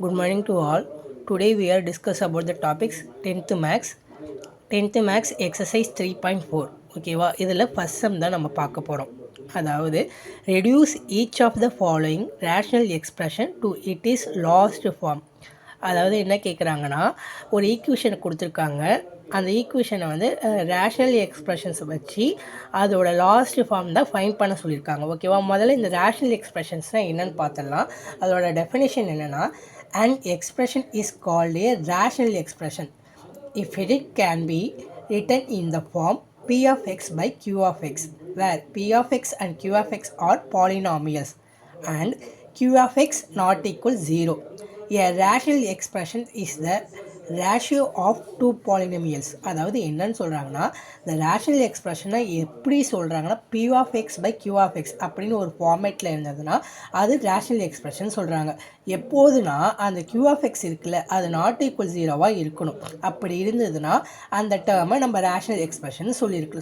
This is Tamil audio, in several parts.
Good morning to all. Today we are discuss about the topics 10th Max. 10th Max exercise 3.4. ஓகேவா இதில் ஃபஸ்ட் சம் தான் நம்ம பார்க்க போகிறோம். அதாவது reduce each of the following rational expression to it is last form. அதாவது என்ன கேட்குறாங்கன்னா, ஒரு ஈக்குவேஷனை கொடுத்துருக்காங்க. அந்த ஈக்குவேஷனை வந்து ரேஷ்னல் எக்ஸ்பிரஷன்ஸை வச்சு அதோட லாஸ்ட் ஃபார்ம் தான் ஃபைண்ட் பண்ண சொல்லியிருக்காங்க. ஓகேவா, முதல்ல இந்த ரேஷ்னல் எக்ஸ்பிரஷன்ஸ்னால் என்னென்னு பார்த்துடலாம். அதோட டெஃபினேஷன் என்னென்னா, an expression is called a rational expression if it can be written in the form p of x by q of x, where p of x and q of x are polynomials and q of x not equal 0. A rational expression is the ratio of two polynomials. அதாவது என்னன்னு சொல்கிறாங்கன்னா, இந்த ரேஷனல் எக்ஸ்பிரஷனை எப்படி சொல்கிறாங்கன்னா, P of X by Q of X அப்படின்னு ஒரு ஃபார்மேட்டில் இருந்ததுன்னா அது ரேஷனல் எக்ஸ்பிரஷன் சொல்கிறாங்க. எப்போதுனா அந்த கியூ ஆஃப் எக்ஸ் இருக்குல்ல, அது நாட் ஈக்குவல் 0வாக இருக்கணும். அப்படி இருந்ததுன்னா அந்த டேர்மை நம்ம ரேஷனல் எக்ஸ்பிரஷன்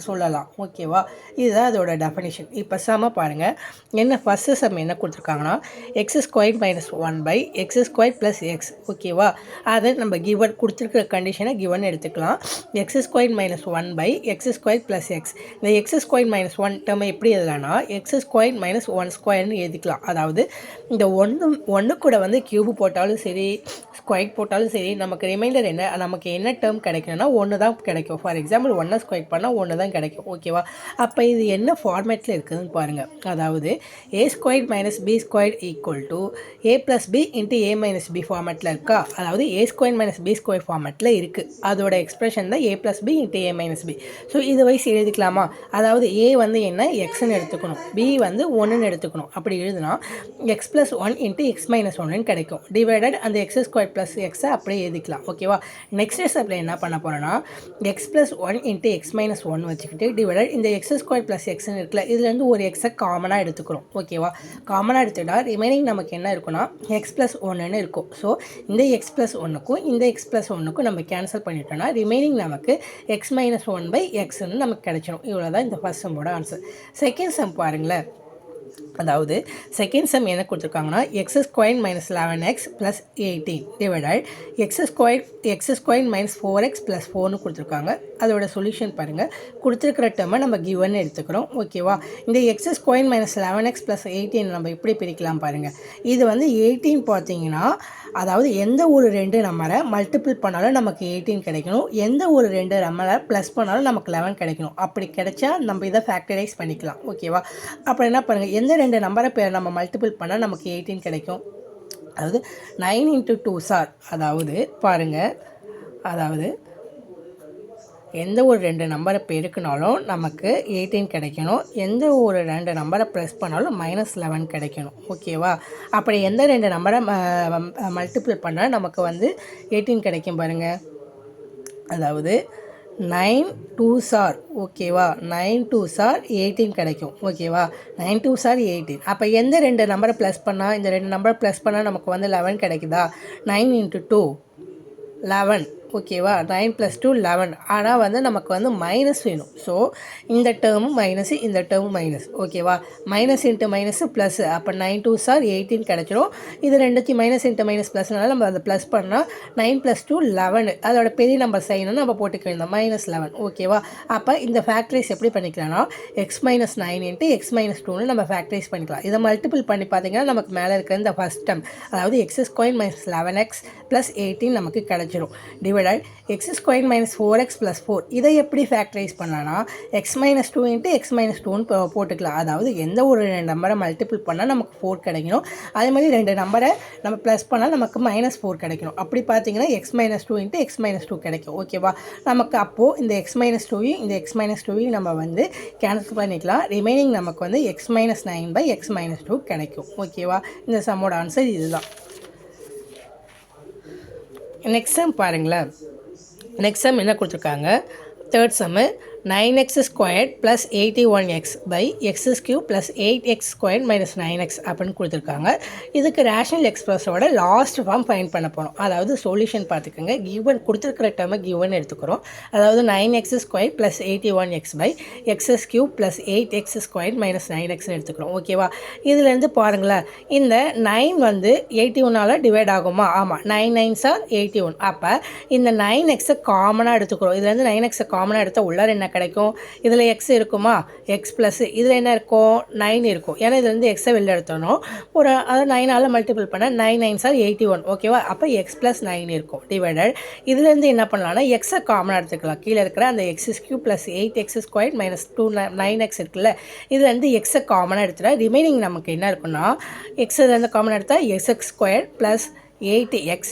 சொல்லலாம். ஓகேவா, இதுதான் அதோட டெஃபினிஷன். இப்போ சம பாருங்கள். என்ன ஃபஸ்ட்டு சம் என்ன கொடுத்துருக்காங்கன்னா, X square minus 1 by x square plus x. ஓகேவா, அதை நம்ம கிவன் கொடுத்துருக்கிற கண்டிஷனை கிவன் எடுத்துக்கலாம். X square minus 1 by x square plus x. இந்த எக்ஸ் ஸ்கொயர் மைனஸ் 1 டேர்மை எப்படி எழுதலாம்னா, எக்ஸ் ஸ்கொயர் மைனஸ் 1 ஸ்கொயர்னு எழுதிக்கலாம். அதாவது இந்த ஒன்று கூட வந்து கியூபு போட்டாலும் சரி, ஸ்கொயர் போட்டாலும் சரி, நமக்கு ரிமைண்டர் என்ன, நமக்கு என்ன டேர்ம் கிடைக்கணும்னா 1 தான் கிடைக்கும். ஃபார் எக்ஸாம்பிள் 1 ஸ்கொயர் பண்ணால் 1 தான் கிடைக்கும். ஓகேவா, அப்போ இது என்ன ஃபார்மேட்டில் இருக்குதுன்னு பாருங்கள். அதாவது A square minus B square equal to A plus B into A minus B ஃபார்மேட்டில் இருக்கா. அதாவது A square minus B square ஃபார்மேட்டில் இருக்குது. அதோட எக்ஸ்பிரஷன் தான் A plus B into A minus B. So இது வைஸ் எழுதிக்கலாமா. அதாவது ஏ வந்து என்ன, எக்ஸ்ன்னு எடுத்துக்கணும், பி வந்து 1ன்னு எடுத்துக்கணும். அப்படி எழுதுனா X plus 1 into X minus 1ன்னு கிடைக்கும். டிவைடட் அந்த எக்ஸ் ஸ்கொயர் ப்ளஸ் எக்ஸை அப்படியே எழுதிக்கலாம். ஓகேவா, நெக்ஸ்ட் ஸ்டெப்பில் என்ன பண்ண போகிறோன்னா, X plus 1 into X minus 1 வச்சுக்கிட்டு டிவைடட் இந்த எக்ஸ் ஸ்கொயர் ப்ளஸ் எக்ஸ்ன்னு இருக்குல்ல, இதுலேருந்து ஒரு எக்ஸை காமனாக எடுத்துக்கிறோம். ஓகேவா, காமனாக எடுத்துக்கிட்டா ரிமைனிங் நமக்கு என்ன இருக்குன்னா எக்ஸ் ப்ளஸ் 1ன்னு இருக்கும். ஸோ இந்த எக்ஸ் ப்ளஸ் 1க்கும் இந்த எக்ஸ் ப்ளஸ் 1க்கும் நம்ம கேன்சல் பண்ணிட்டோம்னா ரிமைனிங் நமக்கு எக்ஸ் மைனஸ் 1 பை எக்ஸ்ன்னு நமக்கு கிடைச்சிடும். இவ்வளோ தான் இந்த ஃபர்ஸ்ட் சம்மோட ஆன்சர். செகண்ட் சம் பாருங்களேன். அதாவது செகண்ட் சம் என்ன கொடுத்துருக்காங்கன்னா, X square minus 11x plus 18 divided X square minus 4x plus 4ன்னு கொடுத்துருக்காங்க. அதோட சொல்யூஷன் பாருங்கள். கொடுத்துருக்கிற டேர்மை நம்ம கிவன் எடுத்துக்கிறோம். ஓகேவா, இந்த x square minus 11x plus 18 நம்ம எப்படி பிரிக்கலாம் பாருங்கள். இது வந்து 18 பார்த்தீங்கன்னா, அதாவது எந்த ஒரு 2 நம்பரை மல்டிபிள் பண்ணாலும் நமக்கு 18 கிடைக்கணும், எந்த ஒரு 2 நம்பரை ப்ளஸ் பண்ணாலும் நமக்கு 11 கிடைக்கணும். அப்படி கிடைச்சா நம்ம இதை ஃபேக்டரைஸ் பண்ணிக்கலாம். ஓகேவா, அப்புறம் என்ன பாருங்கள், எந்த 2 நம்பரை நம்ம மல்டிபிள் பண்ணால் நமக்கு 18 கிடைக்கும். அதாவது 9 இன்ட்டு 2 சார், அதாவது பாருங்கள், அதாவது எந்த ஒரு 2 நம்பரை பெருக்கினாலும் நமக்கு 18 கிடைக்கணும், எந்த ஒரு 2 நம்பரை ப்ளஸ் பண்ணாலும் மைனஸ் 11 கிடைக்கணும். ஓகேவா, அப்படி எந்த 2 நம்பரை மல்டிபிள் பண்ணால் நமக்கு வந்து 18 கிடைக்கும் பாருங்கள். அதாவது 9 2s ஆர், ஓகேவா, 9 2s ஆர் 18 கிடைக்கும். ஓகேவா, 9 2s ஆர் 18. அப்போ எந்த 2 நம்பரை ப்ளஸ் பண்ணால், இந்த 2 நம்பரை ப்ளஸ் பண்ணால் நமக்கு வந்து 11 கிடைக்குதா. 9 இன்ட்டு 2 11. ஓகேவா, 9 + 2 11. ஆனால் வந்து நமக்கு வந்து மைனஸ் வேணும். ஸோ இந்த டேர்மும் மைனஸு, இந்த டேர்மும் மைனஸ். ஓகேவா, மைனஸ் இன்ட்டு மைனஸு ப்ளஸ். அப்போ 9 2s ஆர் 18 கிடச்சிரும். இது ரெண்டுத்தையும் மைனஸ் இன்ட்டு மைனஸ் ப்ளஸ்னால நம்ம அதை ப்ளஸ் பண்ணால் 9 + 2 11. அதோட பெரிய நம்பர் சைனுன்னு நம்ம போட்டுக்க வேண்டாம், மைனஸ் 11. ஓகேவா, அப்போ இந்த ஃபேக்டரைஸ் எப்படி பண்ணிக்கலாம்னா, X minus 9 into X minus 2ன்னு நம்ம ஃபேக்டரைஸ் பண்ணிக்கலாம். இதை மல்டிபிள் பண்ணி பார்த்தீங்கன்னா நமக்கு மேலே இருக்கிற இந்த ஃபஸ்ட் டேர்ம், அதாவது X square minus 11x plus 18 நமக்கு கிடச்சிரும். Divided X square minus 4x plus 4. இதை எப்படி ஃபேக்டரைஸ் பண்ணலாம்னா, X minus 2 into X minus 2ன்னு போட்டுக்கலாம். அதாவது எந்த ஒரு 2 நம்பரை மல்டிபிள் பண்ணால் நமக்கு 4 கிடைக்கணும், அதே மாதிரி 2 நம்பரை நம்ம ப்ளஸ் பண்ணால் நமக்கு மைனஸ் 4 கிடைக்கணும். அப்படி பார்த்தீங்கன்னா X minus 2 into X minus 2 கிடைக்கும். ஓகேவா, நமக்கு அப்போது இந்த எக்ஸ் மைனஸ் 2யும் இந்த எக்ஸ் மைனஸ் 2யும் நம்ம வந்து கேன்சல் பண்ணிக்கலாம். ரிமைனிங் நமக்கு வந்து எக்ஸ் மைனஸ் 9 பை எக்ஸ் மைனஸ் 2 கிடைக்கும். ஓகேவா, இந்த சம்மோட ஆன்சர் இதுதான். நெக்ஸ்ட் சம் பாருங்களேன். நெக்ஸ்ட் சம் என்ன கொடுத்துருக்காங்க, third sum 9x squared plus 81x by x cube plus 8x squared minus 9x அப்படின்னு கொடுத்துருக்காங்க. இதுக்கு ரேஷனல் எக்ஸ்பிரஸோட லாஸ்ட் ஃபார்ம் ஃபைண்ட் பண்ண போகிறோம். அதாவது சொல்யூஷன் பார்த்துக்கோங்க. கிவன் கொடுத்துருக்கிற டேர்மை கிவன் எடுத்துக்கிறோம். அதாவது 9x squared plus 81x by x cube plus 8x squared minus 9xன்னு எடுத்துக்கிறோம். ஓகேவா? இதுலேருந்து பாருங்களேன், இந்த 9 வந்து 81ஆல் டிவைட் ஆகுமா? ஆமாம், 9 9s are 81. அப்போ இந்த 9xை காமனாக எடுத்துக்கிறோம். இதுலேருந்து 9xை காமனாக எடுத்தால் உள்ளார என்ன கிடைக்கும்? இதில் எக்ஸ் இருக்குமா? எக்ஸ் ப்ளஸ் இதில் என்ன இருக்கும்? 9 இருக்கும். ஏன்னா இதுலேருந்து எக்ஸை வெளில எடுத்தோம். ஒரு அதை 9ஆல் மல்டிபிள் பண்ணால் 9 9s are 81. ஓகேவா? அப்போ எக்ஸ் ப்ளஸ் 9 இருக்கும் டிவைடட். இதுலேருந்து என்ன பண்ணலாம்னா எக்ஸை காமனாக எடுத்துக்கலாம். கீழே இருக்கிற அந்த X cube plus 8x square minus 9x இருக்குல்ல, இதுலேருந்து எக்ஸை காமனாக எடுத்துட்டா ரிமைனிங் நமக்கு என்ன இருக்குன்னா எக்ஸ் இதுலேருந்து காமனாக எடுத்தால் X square plus 8x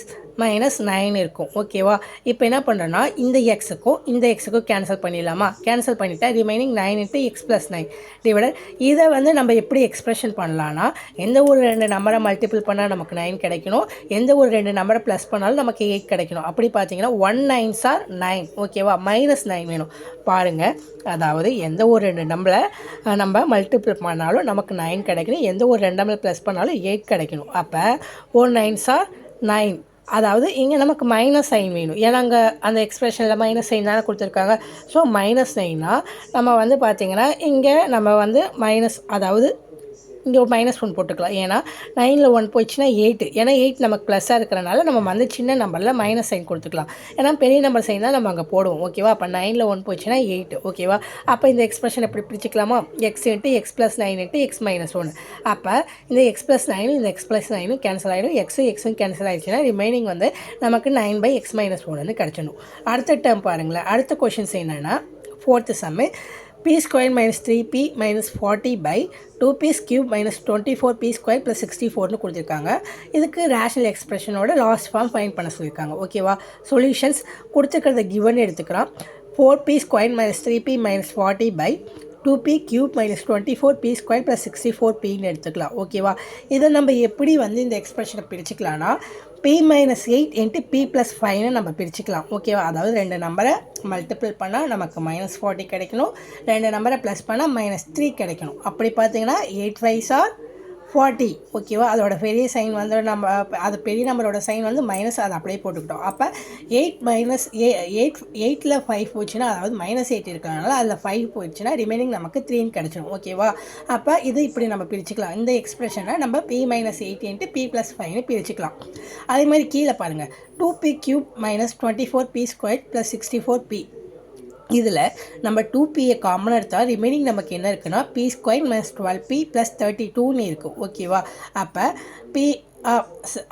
minus 9 இருக்கும். ஓகேவா? இப்போ என்ன பண்ணுறோன்னா இந்த எக்ஸுக்கும் கேன்சல் பண்ணிடலாமா? கேன்சல் பண்ணிவிட்டா ரிமைனிங் 9 × x + 9 டிவைடட். இதை வந்து நம்ம எப்படி எக்ஸ்பிரஷன் பண்ணலான்னா, எந்த ஒரு 2 நம்பரை மல்டிபிள் பண்ணால் நமக்கு 9 கிடைக்கணும், எந்த ஒரு 2 நம்பரை ப்ளஸ் பண்ணாலும் நமக்கு 8 கிடைக்கணும். அப்படி பார்த்தீங்கன்னா 1 9s are 9. ஓகேவா? மைனஸ் 9 வேணும். பாருங்கள், அதாவது எந்த ஒரு 2 நம்பரை நம்ம மல்டிபிள் பண்ணாலும் நமக்கு 9 கிடைக்கணும், எந்த ஒரு 2 நம்பரை ப்ளஸ் பண்ணாலும் 8 கிடைக்கணும். அப்போ 1 9s are 9. அதாவது இங்கே நமக்கு மைனஸ் சைன் வேணும். ஏன்னா அங்கே அந்த எக்ஸ்பிரஷனில் மைனஸ் சைன் தானே கொடுத்துருக்காங்க. ஸோ மைனஸ் சைன்னா நம்ம வந்து பார்த்திங்கன்னா இங்கே நம்ம வந்து மைனஸ், அதாவது இங்கே ஒரு -1 போட்டுக்கலாம். ஏன்னா 9ல் 1 போயிடுச்சுன்னா 8. ஏன்னா 8 நமக்கு ப்ளஸ்ஸாக இருக்கிறனால நம்ம வந்து சின்ன நம்பரில் மைனஸ் சைன் கொடுத்துக்கலாம். ஏன்னா பெரிய நம்பர் சைன் தான் நம்ம அங்கே போடுவோம். ஓகேவா? அப்போ 9ல் 1 போயிடுச்சுன்னா 8. ஓகேவா? அப்போ இந்த எக்ஸ்பிரஷன் எப்படி பிரிச்சுக்கலாமா? x × x + 9 × x - 1. அப்போ இந்த x + 9 இந்த x + 9 கேன்சல் ஆகிடும். எக்ஸும் கேன்சல் ஆகிடுச்சுன்னா ரிமைனிங் வந்து நமக்கு 9/x - 1 கிடச்சிடும். அடுத்த டேர்ம் பாருங்களேன். அடுத்த கொஷின்ஸ் என்னென்னா 4th Jammu p² - 3p - 40 by 2p³ - 24p² + 64னு கொடுத்துருக்காங்க. இதுக்கு ரேஷனல் எக்ஸ்பிரஷனோட லாஸ்ட் ஃபார்ம் ஃபைண்ட் பண்ண சொல்லியிருக்காங்க. ஓகேவா? சொல்யூஷன்ஸ் கொடுத்துருக்கிறத கிவன் எடுத்துக்கிறோம். 4p² - 3p - 40 by 2p³ - 24p² + 64pன்னு எடுத்துக்கலாம். ஓகேவா? இதை நம்ம எப்படி வந்து இந்த எக்ஸ்பிரஷனை பிரிச்சுக்கலாம்னா p - 8 × p + 5ன்னு நம்ம பிரிச்சுக்கலாம். ஓகேவா? அதாவது 2 நம்பரை மல்டிபிள் பண்ணால் நமக்கு -40 கிடைக்கணும், 2 நம்பரை ப்ளஸ் பண்ணால் -3 கிடைக்கணும். அப்படி பார்த்தீங்கன்னா 8 5s are 40. ஓகேவா? அதோட பெரிய சைன் வந்து நம்ம அது பெரிய நம்பரோட சைன் வந்து மைனஸ், அதை அப்படியே போட்டுக்கிட்டோம். அப்போ 8ல் 5 போச்சுன்னா, அதாவது -8 இருக்கிறதுனால அதில் 5 போயிடுச்சுன்னா ரிமைனிங் நமக்கு 3 கிடச்சிடும். ஓகேவா? அப்போ இது இப்படி நம்ம பிரிச்சுக்கலாம். இந்த எக்ஸ்பிரஷனை நம்ம p - 8 × p + 5ன்னு பிரிச்சுக்கலாம். அதே மாதிரி கீழே பாருங்கள், 2p³ - 24p² + 64p. இதில் நம்ம 2pயை காமனாக எடுத்தால் ரிமைனிங் நமக்கு என்ன இருக்குன்னா p² - 12p + 32ன்னு இருக்குது. ஓகேவா? அப்போ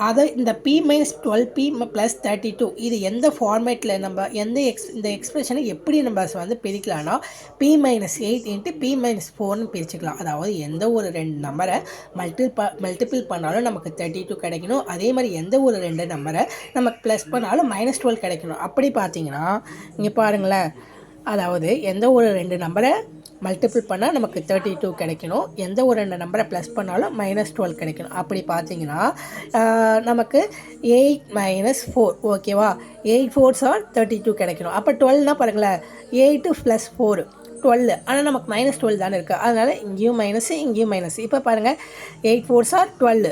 அதை இந்த p - 12p + 32 இது எந்த ஃபார்மேட்டில் நம்ம இந்த எக்ஸ்பிரஷனை எப்படி நம்ம வந்து பிரிக்கலாம்னா p - 8 × p - 4ன்னு பிரிச்சுக்கலாம். அதாவது எந்த ஒரு 2 நம்பரை மல்டிபிள் பண்ணாலும் நமக்கு 32 கிடைக்கணும். அதே மாதிரி எந்த ஒரு 2 நம்பரை நமக்கு ப்ளஸ் பண்ணாலும் -12 கிடைக்கணும். அப்படி பார்த்தீங்கன்னா இங்கே பாருங்களேன், அதாவது எந்த ஒரு 2 நம்பரை மல்டிபிள் பண்ணால் நமக்கு 32 கிடைக்கணும், எந்த ஒரு 2 நம்பரை ப்ளஸ் பண்ணாலும் -12 கிடைக்கணும். அப்படி பார்த்தீங்கன்னா நமக்கு 8 - 4. ஓகேவா? 8 4s are 32 கிடைக்கணும். அப்போ 12னா பாருங்களேன், 8 + 4 12. ஆனால் நமக்கு -12 தானே இருக்குது. அதனால் இங்கேயும் மைனஸு இங்கேயும் மைனஸ். இப்போ பாருங்கள், 8 4s are 12.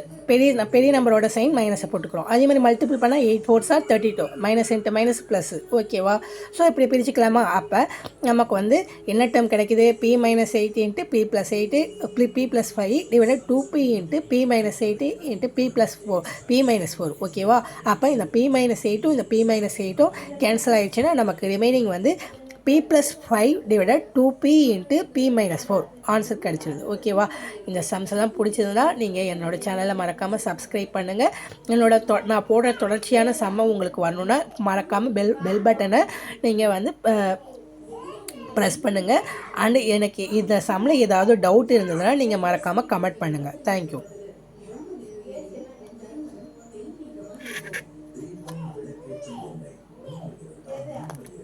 பெரிய நம்பரோட சைன் மைனஸை போட்டுக்கிறோம். அதே மாதிரி மல்டிபிள் பண்ணால் 8 4s are 32. -× +. ஓகேவா? ஸோ இப்படி பிரிச்சுக்கலாமா? அப்போ நமக்கு வந்து என்ன டேர்ம் கிடைக்குது? p - 8 × p + 8 p + 5 divided 2p × p - 8 × p + 4 p - 4. ஓகேவா? அப்போ இந்த p - 8ம் இந்த p - 8ம் கேன்சல் ஆகிடுச்சுன்னா நமக்கு ரிமைனிங் வந்து p + 5 divided 2p × p - 4 answer கிடச்சிருது. ஓகேவா? இந்த சம்ஸ் எல்லாம் பிடிச்சதுன்னா நீங்கள் என்னோடய சேனலை மறக்காமல் சப்ஸ்கிரைப் பண்ணுங்கள். நான் போடுற தொடர்ச்சியான சம்மை உங்களுக்கு வரணுன்னா மறக்காமல் பெல் பட்டனை நீங்கள் வந்து ப்ரெஸ் பண்ணுங்கள். அண்டு எனக்கு இந்த சம்மில் ஏதாவது டவுட் இருந்ததுன்னா நீங்கள் மறக்காமல் கமெண்ட் பண்ணுங்கள். தேங்க்யூ.